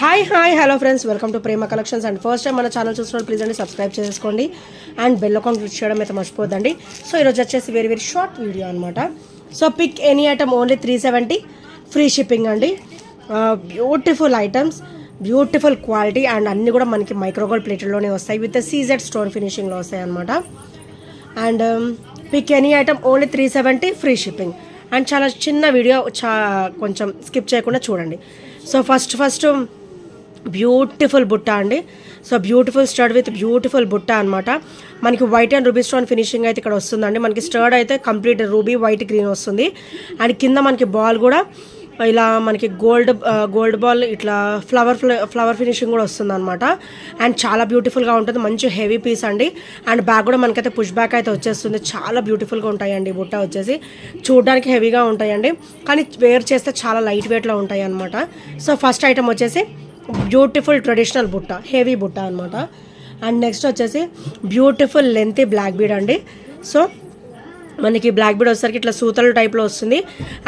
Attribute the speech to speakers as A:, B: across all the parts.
A: Hi hello friends, welcome to Prema collections. And first time మన channel చూస్తున్నారు please అండి subscribe చేసుకోండి అండ్ బెల్ ఐకాన్ క్లిక్ చేయడం అయితే మర్చిపోద్దండి. సో ఈరోజు వచ్చేసి వెరీ షార్ట్ వీడియో అనమాట. So pick any item only 370 free shipping అండి. Beautiful items, beautiful quality and అన్నీ కూడా మనకి మైక్రోగోల్డ్ ప్లేట్లోనే వస్తాయి విత్ సీజెడ్ స్టోన్ ఫినిషింగ్లో వస్తాయి అనమాట. And pick any item only 370 free shipping. And చాలా చిన్న వీడియో, కొంచెం స్కిప్ చేయకుండా చూడండి. సో ఫస్ట్ బ్యూటిఫుల్ బుట్ట అండి. So beautiful stud with beautiful బుట్ట అనమాట. మనకి white and ruby stone finishing అయితే ఇక్కడ వస్తుందండి. మనకి స్టడ్ అయితే కంప్లీట్ రూబీ వైట్ గ్రీన్ వస్తుంది. అండ్ కింద మనకి బాల్ కూడా ఇలా మనకి గోల్డ్ బాల్ ఇట్లా ఫ్లవర్ ఫినిషింగ్ కూడా వస్తుంది అనమాట. అండ్ చాలా బ్యూటిఫుల్గా ఉంటుంది, మంచి హెవీ పీస్ అండి. అండ్ బ్యాగ్ కూడా మనకైతే పుష్ బ్యాక్ అయితే వచ్చేస్తుంది. చాలా బ్యూటిఫుల్గా ఉంటాయండి. బుట్ట వచ్చేసి చూడడానికి హెవీగా ఉంటాయండి, కానీ వేర్ చేస్తే చాలా లైట్ వెయిట్లో ఉంటాయి అనమాట. సో ఫస్ట్ ఐటమ్ వచ్చేసి బ్యూటిఫుల్ ట్రెడిషనల్ బుట్ట, హెవీ బుట్ట అనమాట. అండ్ నెక్స్ట్ వచ్చేసి బ్యూటిఫుల్ లెంతీ బ్లాక్ బీడ్ అండి. సో మనకి బ్లాక్ బీడ్ వచ్చేసరికి ఇట్లా సూతల టైప్లో వస్తుంది.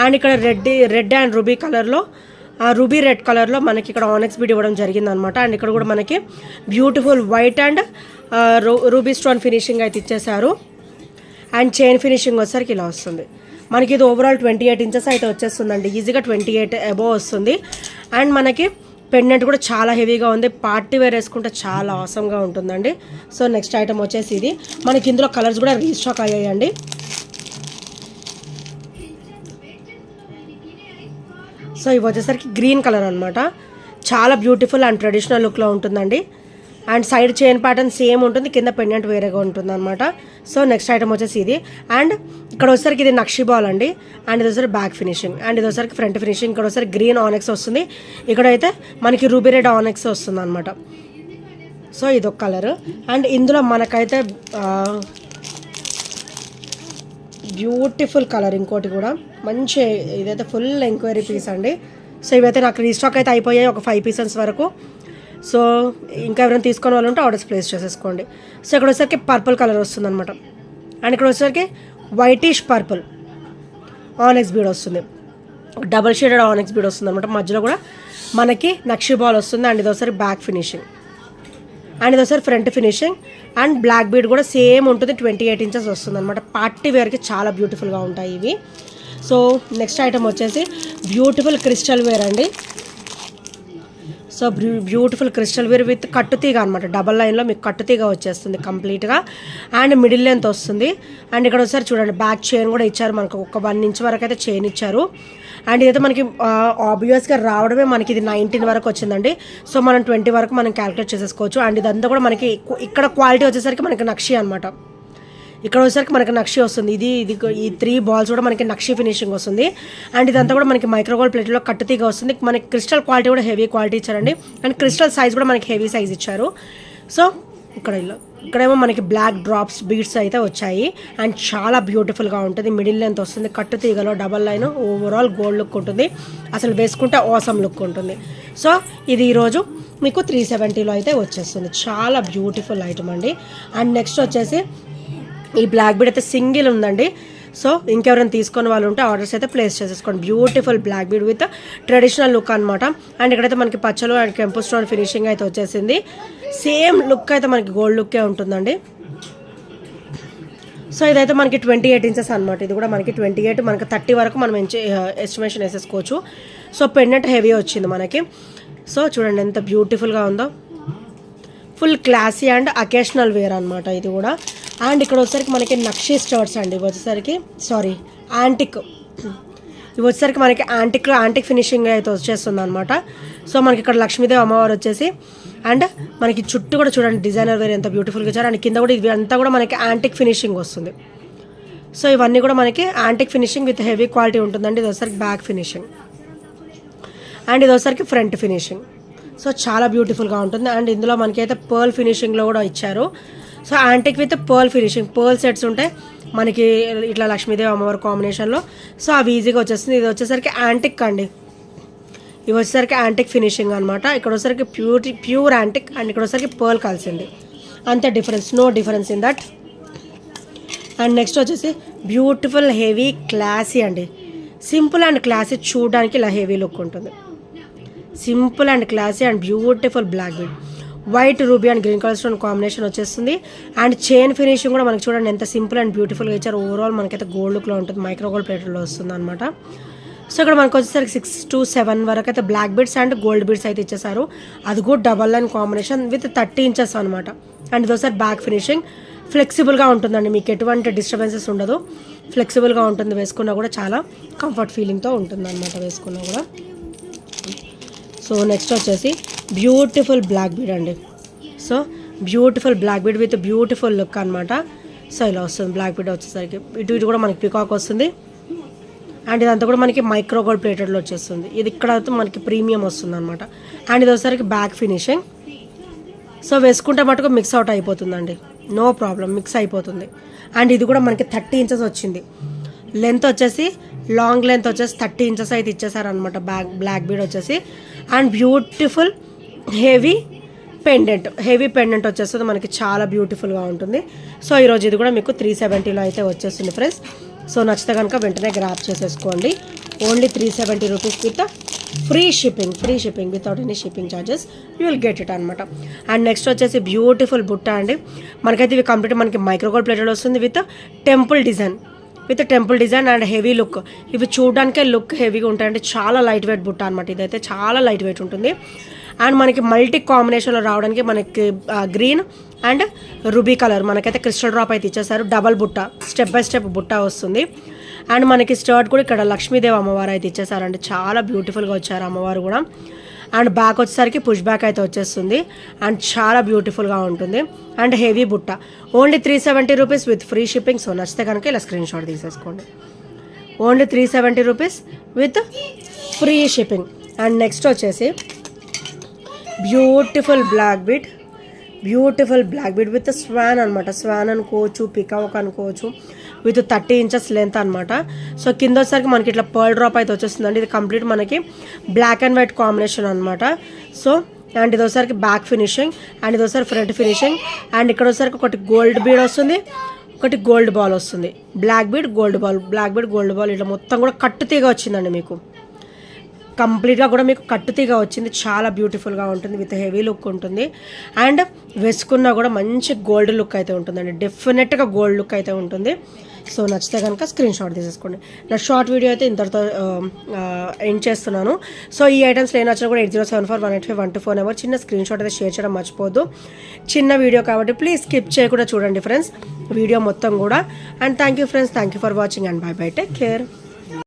A: అండ్ ఇక్కడ రెడ్ అండ్ రూబీ కలర్లో, రూబీ రెడ్ కలర్లో మనకి ఇక్కడ ఆనెక్స్ బీడ్ ఇవ్వడం జరిగిందనమాట. అండ్ ఇక్కడ కూడా మనకి beautiful white and ruby stone finishing అయితే ఇచ్చేసారు. అండ్ చైన్ ఫినిషింగ్ వచ్చేసరికి ఇలా వస్తుంది. మనకి ఇది ఓవరాల్ 28 ఇంచెస్ అయితే వచ్చేస్తుందండి. ఈజీగా 28 అబోవ్ వస్తుంది. అండ్ మనకి పెండెంట్ కూడా చాలా హెవీగా ఉంది. పార్టీ వేర్ వేసుకుంటే చాలా ఆసమ్గా ఉంటుందండి. సో నెక్స్ట్ ఐటమ్ వచ్చేసి ఇది. మనకి ఇందులో కలర్స్ కూడా రీస్టాక్ అయ్యాయండి. సో ఇవి వచ్చేసరికి గ్రీన్ కలర్ అనమాట. చాలా బ్యూటిఫుల్ అండ్ ట్రెడిషనల్ లుక్లో ఉంటుందండి. And side chain pattern same ఉంటుంది, కింద పెండెంట్ వేరేగా ఉంటుంది అనమాట. సో నెక్స్ట్ ఐటమ్ వచ్చేసి ఇది. అండ్ ఇక్కడ వచ్చేసరికి ఇది నక్షి బాల్ అండి. అండ్ ఇది వచ్చేసరికి బ్యాక్ ఫినిషింగ్. అండ్ ఇది వచ్చేసరికి ఫ్రంట్ ఫినిషింగ్. ఇక్కడ వచ్చేసరికి గ్రీన్ ఆనెక్స్ వస్తుంది, ఇక్కడైతే మనకి రూబీ రెడ్ ఆనెక్స్ వస్తుంది అనమాట. సో ఇదొక కలర్. అండ్ ఇందులో మనకైతే బ్యూటిఫుల్ కలర్ ఇంకోటి కూడా మంచి, ఇదైతే ఫుల్ ఎంక్వైరీ పీస్ అండి. సో ఇవైతే నాకు రీస్టాక్ అయితే అయిపోయాయి, ఒక 5 పీసెస్ వరకు. సో ఇంకా ఎవరైనా తీసుకునే వాళ్ళు ఉంటే ఆర్డర్స్ ప్లేస్ చేసేసుకోండి. సో ఇక్కడ వచ్చేసరికి పర్పుల్ కలర్ వస్తుంది అనమాట. అండ్ ఇక్కడ వచ్చేసరికి వైటిష్ పర్పుల్ ఆనెక్స్ బీడ్ వస్తుంది, డబల్ షేడెడ్ ఆనెక్స్ బీడ్ వస్తుంది అనమాట. మధ్యలో కూడా మనకి నక్షి బాల్ వస్తుంది. అండ్ ఇది ఒకసారి బ్యాక్ ఫినిషింగ్. అండ్ ఇది ఒకసారి front finishing. And black bead కూడా సేమ్ ఉంటుంది, 28 ఇంచెస్ వస్తుంది అనమాట. పార్టీ వేర్కి చాలా బ్యూటిఫుల్గా ఉంటాయి ఇవి. సో నెక్స్ట్ ఐటమ్ వచ్చేసి బ్యూటిఫుల్ క్రిస్టల్ వేర్ అండి. So beautiful crystal ware with కట్టుతీగ అనమాట. డబల్ లైన్లో మీకు కట్టుతీగ వచ్చేస్తుంది కంప్లీట్గా. అండ్ మిడిల్ లెంత్ వస్తుంది. అండ్ ఇక్కడ ఒకసారి చూడండి, బ్యాక్ చైన్ కూడా ఇచ్చారు మనకు. ఒక 1 ఇంచ్ వరకు అయితే చైన్ ఇచ్చారు. అండ్ ఇదైతే మనకి ఆబ్వియస్గా రావడమే మనకి ఇది 19 వరకు వచ్చిందండి. సో మనం 20 వరకు మనం క్యాలిక్యులేట్ చేసేసుకోవచ్చు. అండ్ ఇదంతా కూడా మనకి ఇక్కడ క్వాలిటీ వచ్చేసరికి మనకి నక్షి అనమాట. ఇక్కడ వచ్చేసరికి మనకి నక్షి వస్తుంది. ఇది ఈ 3 బాల్స్ కూడా మనకి నక్షి ఫినిషింగ్ వస్తుంది. అండ్ ఇదంతా కూడా మనకి మైక్రోగోల్డ్ ప్లేట్లో కట్టుతీగా వస్తుంది. మనకి క్రిస్టల్ క్వాలిటీ కూడా హెవీ క్వాలిటీ ఇచ్చారండి. అండ్ క్రిస్టల్ సైజ్ కూడా మనకి హెవీ సైజ్ ఇచ్చారు. సో ఇక్కడేమో మనకి బ్లాక్ డ్రాప్స్ బీడ్స్ అయితే వచ్చాయి. అండ్ చాలా బ్యూటిఫుల్గా ఉంటుంది. మిడిల్ లెంత్ వస్తుంది, కట్టుతీగలో double line, overall gold look ఉంటుంది. అసలు వేసుకుంటే ఆసమ్ లుక్ ఉంటుంది. సో ఇది ఈరోజు మీకు 370లో అయితే వచ్చేస్తుంది. చాలా బ్యూటిఫుల్ ఐటమ్ అండి. అండ్ నెక్స్ట్ వచ్చేసి ఈ బ్లాక్ బీడ్ అయితే సింగిల్ ఉందండి. సో ఇంకెవరైనా తీసుకునే వాళ్ళు ఉంటే ఆర్డర్స్ అయితే ప్లేస్ చేసేసుకోండి. Beautiful black bead with traditional look అనమాట. అండ్ ఇక్కడైతే మనకి పచ్చలు అండ్ కెంపు స్టోన్ ఫినిషింగ్ అయితే వచ్చేసింది. సేమ్ లుక్ అయితే మనకి గోల్డ్ లుక్కే ఉంటుందండి. సో ఇదైతే మనకి 28 ఇంచెస్ అనమాట. ఇది కూడా మనకి 28, మనకి 30 వరకు మనం ఎస్టిమేషన్ వేసేసుకోవచ్చు. సో పెండెంట్ హెవీ వచ్చింది మనకి. సో చూడండి ఎంత బ్యూటిఫుల్గా ఉందో. Full classy and occasional wear అనమాట ఇది కూడా. అండ్ ఇక్కడ వచ్చేసరికి మనకి నక్షి స్టర్ట్స్ అండి. ఇవి వచ్చేసరికి యాంటిక్, ఇవి వచ్చేసరికి మనకి యాంటిక్ ఫినిషింగ్ అయితే వచ్చేస్తుంది అనమాట. సో మనకి ఇక్కడ లక్ష్మీదేవి అమ్మవారు వచ్చేసి, అండ్ మనకి చుట్టూ కూడా చూడండి డిజైనర్ వేర్ ఎంత బ్యూటిఫుల్గా ఇచ్చారు. అండ్ కింద కూడా ఇవి అంతా కూడా మనకి యాంటిక్ ఫినిషింగ్ వస్తుంది. సో ఇవన్నీ కూడా మనకి antique finishing with heavy quality ఉంటుందండి. ఇది వచ్చేసరికి బ్యాక్ ఫినిషింగ్. అండ్ ఇది వచ్చేసరికి ఫ్రంట్ ఫినిషింగ్. సో చాలా బ్యూటిఫుల్గా ఉంటుంది. అండ్ ఇందులో మనకైతే పర్ల్ ఫినిషింగ్లో కూడా ఇచ్చారు. So antique with pearl finishing, pearl sets ఉంటాయి మనకి ఇట్లా లక్ష్మీదేవి అమ్మవారి కాంబినేషన్లో. సో అవి ఈజీగా వచ్చేస్తుంది. ఇది వచ్చేసరికి యాంటిక్ అండి. ఇవి వచ్చేసరికి యాంటిక్ ఫినిషింగ్ అనమాట. ఇక్కడ వచ్చేసరికి ప్యూర్ యాంటిక్. అండ్ ఇక్కడ వచ్చేసరికి పర్ల్ కలిసింది, అంతే difference, no difference in that. And next వచ్చేసి బ్యూటిఫుల్ హెవీ క్లాసీ అండి. సింపుల్ అండ్ క్లాసీ, చూడడానికి ఇలా హెవీ లుక్ ఉంటుంది. Simple and classy and beautiful black bead. White ruby and green colour stone combination వచ్చేస్తుంది. అండ్ చైన్ ఫినిషింగ్ కూడా మనకి చూడండి ఎంత సింపుల్ అండ్ బ్యూటిఫుల్గా ఇచ్చారు. ఓవరాల్ మనకైతే గోల్డ్ లుక్లో ఉంటుంది, మైక్రో గోల్డ్ ప్లేటెడ్లో వస్తుంది అనమాట. సో ఇక్కడ మనకు వచ్చేసరికి 6 to 7 వరకు అయితే black beads and gold beads అయితే ఇచ్చేసారు. అది కూడా double line combination with 30 inches అనమాట. అండ్ ఇదోసారి బ్యాక్ ఫినిషింగ్ ఫ్లెక్సిబుల్గా ఉంటుందండి, మీకు ఎటువంటి డిస్టర్బెన్సెస్ ఉండదు, ఫ్లెక్సిబుల్గా ఉంటుంది. వేసుకున్నా కూడా చాలా కంఫర్ట్ ఫీలింగ్తో ఉంటుంది అనమాట వేసుకున్నా కూడా. సో నెక్స్ట్ వచ్చేసి బ్యూటిఫుల్ బ్లాక్ బీడ్ అండి. So beautiful black bead with beautiful look అనమాట. సో ఇలా వస్తుంది బ్లాక్ బీడ్ వచ్చేసరికి. ఇటు కూడా మనకి పికాక్ వస్తుంది. అండ్ ఇదంతా కూడా మనకి మైక్రో గోల్డ్ ప్లేటెడ్లో వచ్చేస్తుంది. ఇది ఇక్కడ మనకి ప్రీమియం వస్తుంది అనమాట. అండ్ ఇది వచ్చేసరికి బ్యాక్ ఫినిషింగ్. సో వేసుకుంటే మటుకు మిక్స్ అవుట్ అయిపోతుందండి, నో ప్రాబ్లం, మిక్స్ అయిపోతుంది. అండ్ ఇది కూడా మనకి 30 inches వచ్చింది. లెంత్ వచ్చేసి లాంగ్ లెంత్ వచ్చేసి 30 inches అయితే ఇచ్చేసారనమాట బ్లాక్ బీడ్ వచ్చేసి. అండ్ బ్యూటిఫుల్ హెవీ పెండెంట్ వచ్చేస్తుంది మనకి, చాలా బ్యూటిఫుల్గా ఉంటుంది. సో ఈరోజు ఇది కూడా మీకు 370లో అయితే వచ్చేస్తుంది ఫ్రెండ్స్. సో నచ్చితే కనుక వెంటనే గ్రాప్ చేసేసుకోండి. Only 370 rupees with free shipping without any shipping charges you will get it అనమాట. అండ్ నెక్స్ట్ వచ్చేసి బ్యూటిఫుల్ బుట్ట అండి. మనకైతే ఇవి కంప్లీట్ మనకి మైక్రోగోల్డ్ ప్లేటెడ్ వస్తుంది with temple design and heavy look. ఇవి చూడడానికే లుక్ హెవీగా ఉంటాయండి, చాలా లైట్ వెయిట్ బుట్ట అనమాట. ఇదైతే చాలా లైట్ వెయిట్ ఉంటుంది. అండ్ మనకి మల్టీ కాంబినేషన్లో రావడానికి మనకి గ్రీన్ అండ్ రూబీ కలర్ మనకైతే క్రిస్టల్ డ్రాప్ అయితే ఇచ్చేసారు. డబల్ బుట్ట, స్టెప్ బై స్టెప్ బుట్ట వస్తుంది. అండ్ మనకి స్టర్ట్ కూడా ఇక్కడ లక్ష్మీదేవి అమ్మవారు అయితే ఇచ్చేసారండి, చాలా బ్యూటిఫుల్గా వచ్చారు అమ్మవారు కూడా. అండ్ బ్యాక్ వచ్చేసరికి పుష్ బ్యాక్ అయితే వచ్చేస్తుంది అండ్ చాలా బ్యూటిఫుల్గా ఉంటుంది. అండ్ హెవీ బుట్ట only 370 rupees with free shipping. So నచ్చితే కనుక ఇలా స్క్రీన్ షాట్ తీసేసుకోండి. Only 370 rupees with free shipping. And next వచ్చేసి beautiful black bead with swan అనమాట. స్వాన్ అనుకోవచ్చు, పికాక్ అనుకోవచ్చు, విత్ 30 inches లెంత్ అనమాట. సో కింద వచ్చేసరికి మనకి ఇట్లా పర్ల్ డ్రాప్ అయితే వచ్చేస్తుందండి. ఇది కంప్లీట్ మనకి బ్లాక్ అండ్ వైట్ కాంబినేషన్ అనమాట. సో అండ్ ఇది వచ్చేసరికి బ్యాక్ ఫినిషింగ్ అండ్ ఇది వచ్చేసరికి ఫ్రంట్ ఫినిషింగ్. అండ్ ఇక్కడ వచ్చేసరికి ఒకటి గోల్డ్ బీడ్ వస్తుంది, ఒకటి గోల్డ్ బాల్ వస్తుంది. బ్లాక్ బీడ్ గోల్డ్ బాల్ ఇట్లా మొత్తం కూడా కట్టుతీగా వచ్చిందండి మీకు. కంప్లీట్గా కూడా మీకు కట్టుతీగా వచ్చింది, చాలా బ్యూటిఫుల్గా ఉంటుంది, విత్ హెవీ లుక్ ఉంటుంది. అండ్ వేసుకున్నా కూడా మంచి గోల్డ్ లుక్ అయితే ఉంటుందండి, డెఫినెట్గా గోల్డ్ లుక్ అయితే ఉంటుంది. సో నచ్చితే కనుక స్క్రీన్ షాట్ తీసేసుకోండి. నా షార్ట్ వీడియో అయితే ఇంతటితో ఎండ్ చేస్తున్నాను. సో ఈ ఐటమ్స్ ఏం నచ్చినా కూడా 8074185124 నెంబర్ చిన్న స్క్రీన్ షాట్ అయితే షేర్ చేయడం మర్చిపోద్దు. చిన్న వీడియో కాబట్టి ప్లీజ్ స్కిప్ చేయకుండా చూడండి ఫ్రెండ్స్ వీడియో మొత్తం కూడా. And thank you friends, thank you for watching and by by, take care.